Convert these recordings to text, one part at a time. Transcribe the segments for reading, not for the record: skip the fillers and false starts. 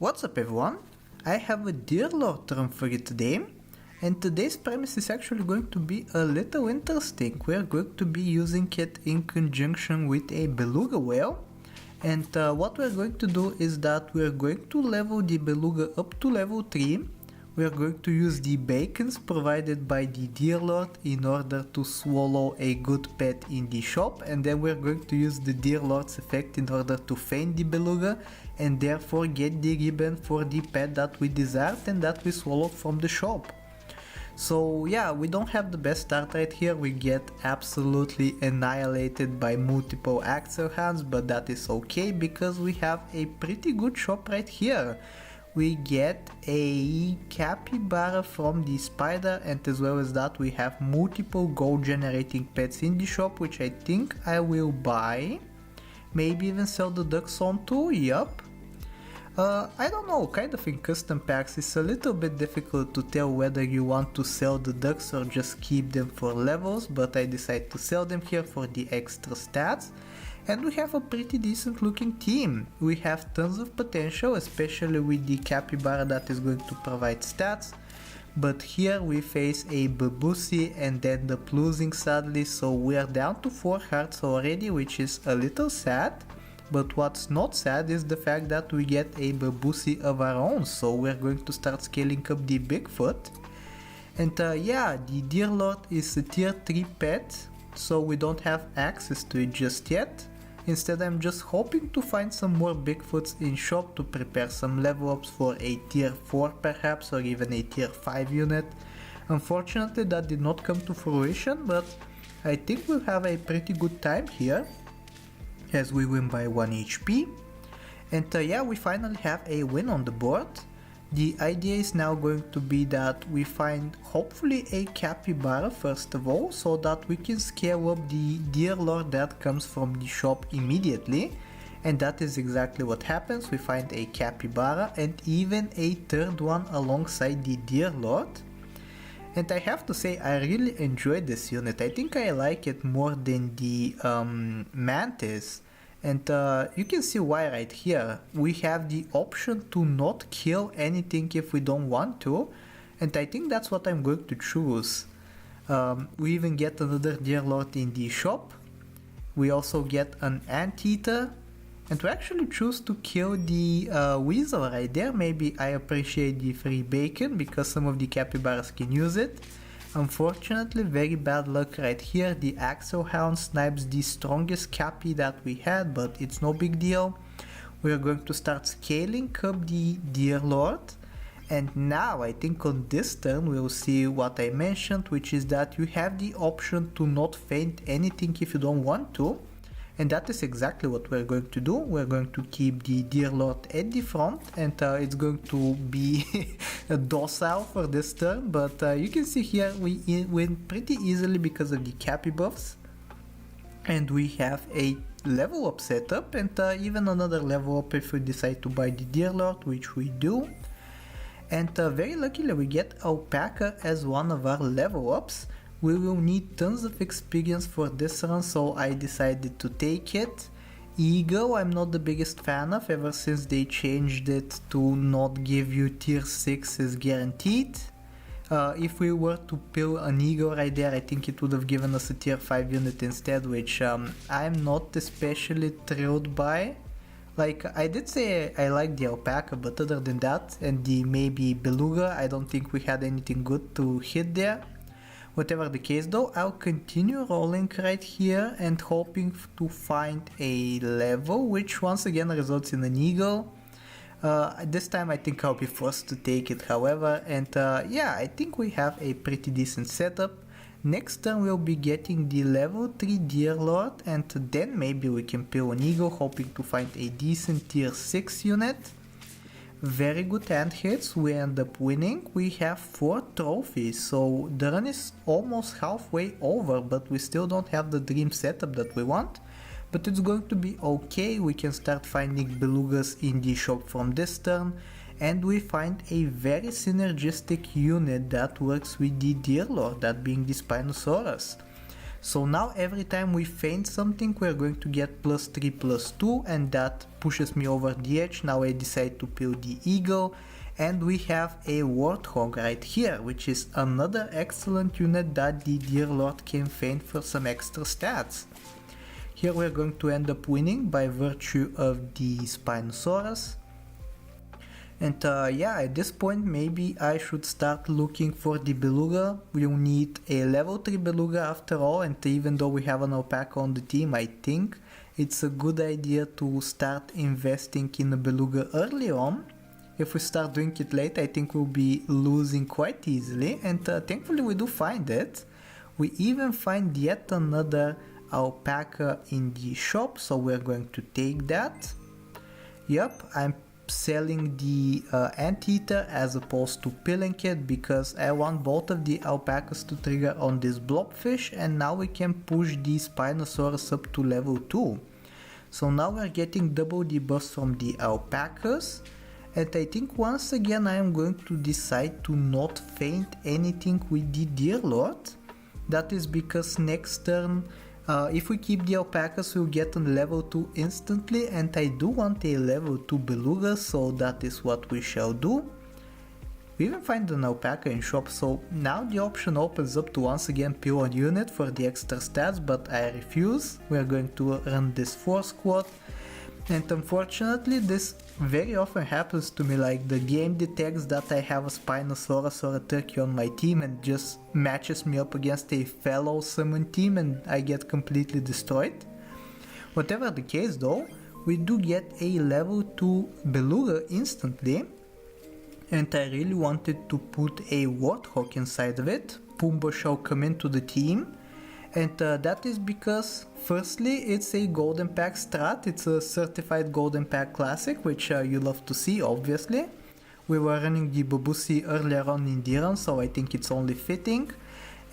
What's up everyone? I have a Deer Lord turn for you today, and today's premise is actually going to be a little interesting. We are going to be using it in conjunction with a Beluga whale, and what we are going to do is that we are going to level the Beluga up to level 3. We are going to use the bacons provided by the Deer Lord in order to swallow a good pet in the shop, and then we are going to use the Deer Lord's effect in order to feign the Beluga and therefore get the ribbon for the pet that we desired and that we swallowed from the shop. So yeah, we don't have the best start right here. We get absolutely annihilated by multiple axle hands, but that is okay because we have a pretty good shop right here. We get a capybara from the spider, and as well as that we have multiple gold generating pets in the shop, which I think I will buy. Maybe even sell the ducks on too, yup. I don't know, kind of in custom packs it's a little bit difficult to tell whether you want to sell the ducks or just keep them for levels, but I decided to sell them here for the extra stats. And we have a pretty decent looking team. We have tons of potential, especially with the capybara that is going to provide stats. But here we face a babusi and end up losing sadly, so we are down to 4 hearts already, which is a little sad. But what's not sad is the fact that we get a babusi of our own, so we're going to start scaling up the Bigfoot. And yeah, the Deer Lord is a tier 3 pet, so we don't have access to it just yet. Instead, I'm just hoping to find some more Bigfoots in shop to prepare some level ups for a tier 4 perhaps, or even a tier 5 unit. Unfortunately that did not come to fruition, but I think we'll have a pretty good time here as we win by 1 HP. And yeah, we finally have a win on the board. The idea is now going to be that we find hopefully a capybara first of all, so that we can scale up the Deer Lord that comes from the shop immediately. And that is exactly what happens. We find a capybara and even a third one alongside the Deer Lord. And I have to say, I really enjoyed this unit. I think I like it more than the mantis. And you can see why right here. We have the option to not kill anything if we don't want to, and I think that's what I'm going to choose. We even get another Deer Lord in the shop. We also get an anteater, and we actually choose to kill the weasel right there. Maybe I appreciate the free bacon because some of the capybaras can use it. Unfortunately, very bad luck right here. The Axel Hound snipes the strongest cappy that we had, but it's no big deal. We are going to start scaling up the Deer Lord. And now I think on this turn we'll see what I mentioned, which is that you have the option to not feint anything if you don't want to. And that is exactly what we're going to do. We're going to keep the Deer Lord at the front, and it's going to be docile for this turn. But you can see here we win pretty easily because of the cappy buffs. And we have a level up setup, and even another level up if we decide to buy the Deer Lord, which we do. And very luckily we get Alpaca as one of our level ups. We will need tons of experience for this run, so I decided to take it. Eagle I'm not the biggest fan of ever since they changed it to not give you tier 6 as guaranteed. If we were to pill an eagle right there, I think it would have given us a tier 5 unit instead, which I'm not especially thrilled by. Like, I did say I like the alpaca, but other than that and the maybe beluga, I don't think we had anything good to hit there. Whatever the case though, I'll continue rolling right here and hoping to find a level, which once again results in an eagle. This time I think I'll be forced to take it however, and yeah, I think we have a pretty decent setup. Next turn we'll be getting the level 3 Deer Lord, and then maybe we can pill an eagle, hoping to find a decent tier 6 unit. Very good hand hits, we end up winning. We have 4 trophies, so the run is almost halfway over, but we still don't have the dream setup that we want. But it's going to be okay. We can start finding belugas in the shop from this turn, and we find a very synergistic unit that works with the Deer Lord, that being the Spinosaurus. So now every time we feint something, we're going to get +3/+2, and that pushes me over the edge. Now I decide to peel the eagle, and we have a Warthog right here, which is another excellent unit that the Dear Lord can feint for some extra stats. Here we're going to end up winning by virtue of the Spinosaurus. And yeah, at this point maybe I should start looking for the Beluga. We'll need a level 3 Beluga after all, and even though we have an alpaca on the team, I think it's a good idea to start investing in a Beluga early on. If we start doing it late, I think we'll be losing quite easily, and thankfully we do find it. We even find yet another alpaca in the shop, so we're going to take that. Yep, I'm selling the anteater as opposed to peeling it because I want both of the alpacas to trigger on this blobfish, and now we can push the Spinosaurus up to level 2. So now we're getting double debuffs from the alpacas, and I think once again I am going to decide to not feint anything with the Dear Lord. That is because next turn, if we keep the alpacas, we'll get on level 2 instantly, and I do want a level 2 Beluga, so that is what we shall do. We even find an alpaca in shop, so now the option opens up to once again peel a unit for the extra stats, but I refuse. We're going to run this 4 squad, and unfortunately this very often happens to me, like the game detects that I have a Spinosaurus or a turkey on my team and just matches me up against a fellow summon team and I get completely destroyed. Whatever the case though, we do get a level 2 Beluga instantly, and I really wanted to put a Warthog inside of it. Pumbaa shall come into the team, and that is because firstly it's a golden pack strat, it's a certified golden pack classic, which you love to see obviously. We were running the Babusi earlier on in the run, so I think it's only fitting.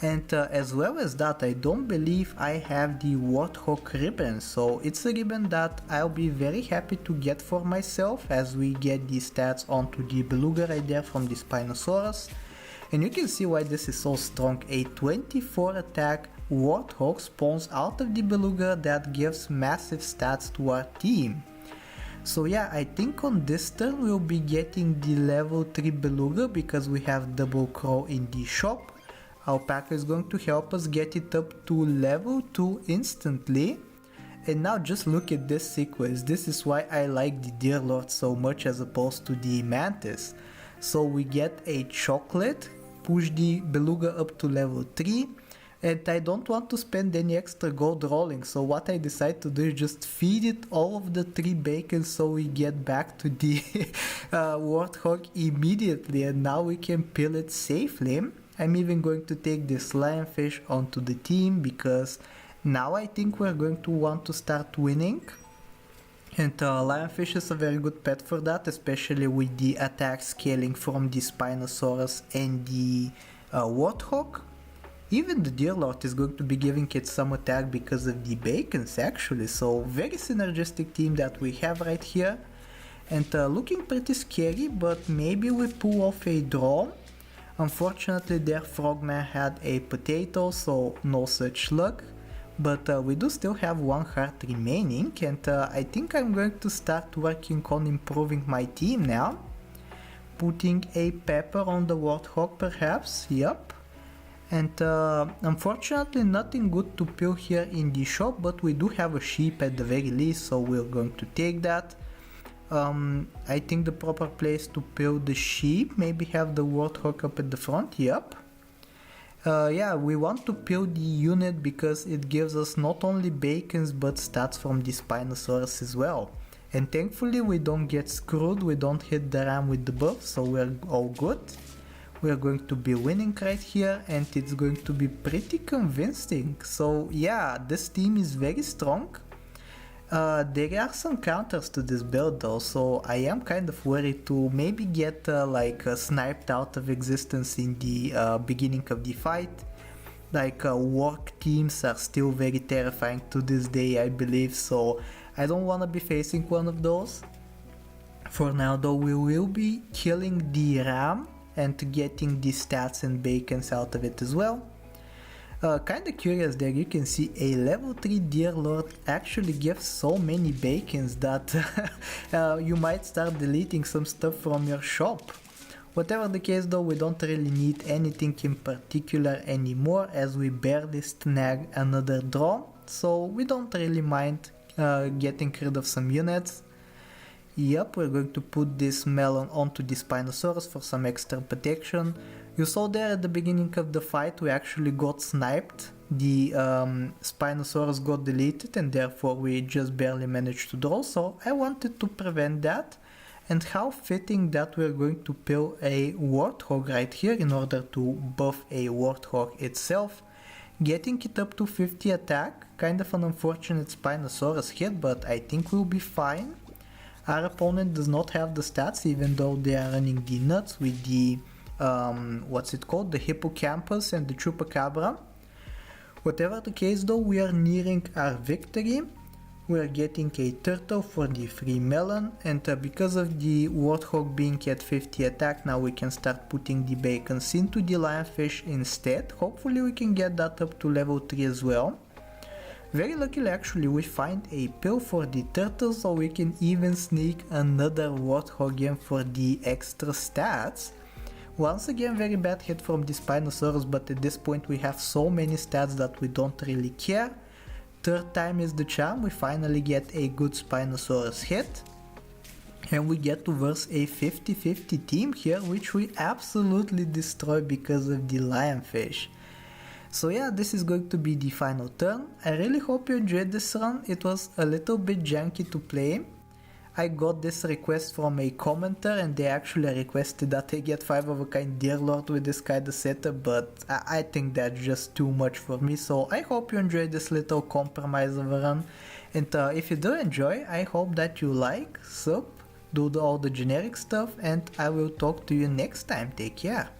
And as well as that, I don't believe I have the Warthog ribbon, so it's a ribbon that I'll be very happy to get for myself as we get the stats onto the Beluga right there from the Spinosaurus. And you can see why this is so strong. A 24 attack Warthog spawns out of the Beluga that gives massive stats to our team. So yeah, I think on this turn we'll be getting the level 3 Beluga because we have double crow in the shop. Alpaca is going to help us get it up to level 2 instantly. And now just look at this sequence. This is why I like the Dear Lord so much as opposed to the Mantis. So we get a chocolate, push the Beluga up to level 3, and I don't want to spend any extra gold rolling, so what I decide to do is just feed it all of the 3 bacon so we get back to the Warthog immediately, and now we can peel it safely. I'm even going to take this lionfish onto the team because now I think we're going to want to start winning. And lionfish is a very good pet for that, especially with the attack scaling from the Spinosaurus and the Warthog. Even the Dear Lord is going to be giving it some attack because of the bacons actually, so very synergistic team that we have right here. And looking pretty scary, but maybe we pull off a draw. Unfortunately their frogman had a potato, so no such luck. But we do still have 1 heart remaining, and I think I'm going to start working on improving my team now. Putting a pepper on the Warthog perhaps, yep. And unfortunately nothing good to peel here in the shop, but we do have a sheep at the very least, so we're going to take that. I think the proper place to peel the sheep, maybe have the Warthog up at the front, yep. Yeah, we want to peel the unit because it gives us not only bacons but stats from the Spinosaurus as well. And thankfully we don't get screwed, we don't hit the ram with the buff, so we're all good. We are going to be winning right here, and it's going to be pretty convincing. So yeah, this team is very strong. There are some counters to this build though, so I am kind of worried to maybe get sniped out of existence in the beginning of the fight. Like work teams are still very terrifying to this day, I believe, so I don't want to be facing one of those. For now though, we will be killing the ram and getting the stats and bacons out of it as well. Kinda curious there, you can see a level 3 Deer Lord actually gives so many bacons that you might start deleting some stuff from your shop. Whatever the case though, we don't really need anything in particular anymore as we barely snag another draw, so we don't really mind getting rid of some units. Yep, we're going to put this melon onto the Spinosaurus for some extra protection. You saw there at the beginning of the fight we actually got sniped. The Spinosaurus got deleted and therefore we just barely managed to draw, so I wanted to prevent that. And how fitting that we're going to pill a Warthog right here in order to buff a Warthog itself. Getting it up to 50 attack, kind of an unfortunate Spinosaurus hit, but I think we'll be fine. Our opponent does not have the stats, even though they are running the nuts with the, the Hippocampus and the Chupacabra. Whatever the case though, we are nearing our victory. We are getting a turtle for the free melon, and because of the Warthog being at 50 attack, now we can start putting the bacons into the lionfish instead. Hopefully we can get that up to level 3 as well. Very luckily actually we find a pill for the turtle, so we can even sneak another Warthog in for the extra stats. Once again very bad hit from the Spinosaurus, but at this point we have so many stats that we don't really care. Third time is the charm, we finally get a good Spinosaurus hit. And we get to verse a 50-50 team here, which we absolutely destroy because of the lionfish. So yeah, this is going to be the final turn. I really hope you enjoyed this run. It was a little bit janky to play. I got this request from a commenter and they actually requested that I get 5 of a kind Deer Lord with this kind of setup, but I think that's just too much for me, so I hope you enjoyed this little compromise of a run. And if you do enjoy, I hope that you like, sub, do all the generic stuff, and I will talk to you next time. Take care.